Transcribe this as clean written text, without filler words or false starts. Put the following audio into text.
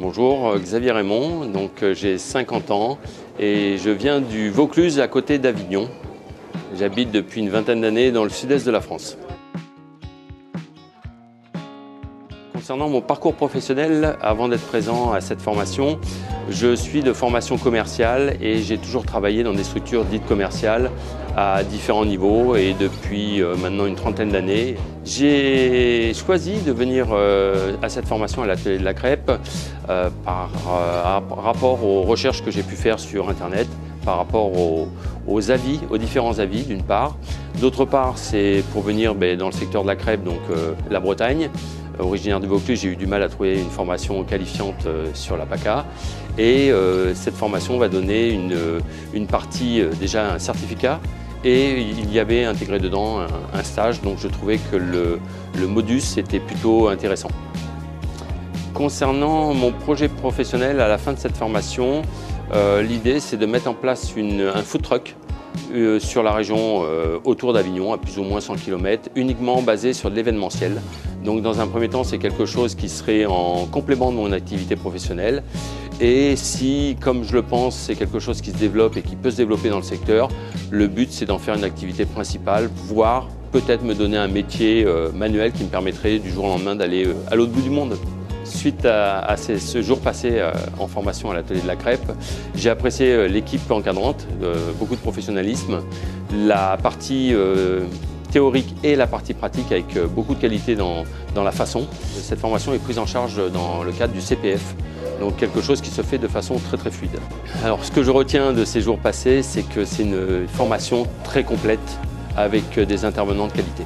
Bonjour, Xavier Raymond, j'ai 50 ans et je viens du Vaucluse à côté d'Avignon. J'habite depuis une vingtaine d'années dans le sud-est de la France. Concernant mon parcours professionnel, avant d'être présent à cette formation, je suis de formation commerciale et j'ai toujours travaillé dans des structures dites commerciales à différents niveaux et depuis maintenant une trentaine d'années. J'ai choisi de venir à cette formation à l'atelier de la crêpe par rapport aux recherches que j'ai pu faire sur Internet, par rapport aux avis, aux différents avis d'une part. D'autre part, c'est pour venir dans le secteur de la crêpe, donc la Bretagne. Originaire du Vaucluse, j'ai eu du mal à trouver une formation qualifiante sur la PACA. Et cette formation va donner une partie, déjà un certificat, et il y avait intégré dedans un stage, donc je trouvais que le modus était plutôt intéressant. Concernant mon projet professionnel à la fin de cette formation, l'idée c'est de mettre en place un food truck sur la région autour d'Avignon, à plus ou moins 100 km, uniquement basé sur de l'événementiel. Donc dans un premier temps, c'est quelque chose qui serait en complément de mon activité professionnelle. Et si, comme je le pense, c'est quelque chose qui se développe et qui peut se développer dans le secteur, le but c'est d'en faire une activité principale, voire peut-être me donner un métier manuel qui me permettrait du jour au lendemain d'aller à l'autre bout du monde. Suite à ce jour passé en formation à l'atelier de la crêpe, j'ai apprécié l'équipe encadrante, beaucoup de professionnalisme, la partie théorique et la partie pratique avec beaucoup de qualité dans la façon. Cette formation est prise en charge dans le cadre du CPF, donc quelque chose qui se fait de façon très fluide. Alors ce que je retiens de ces jours passés, c'est que c'est une formation très complète avec des intervenants de qualité.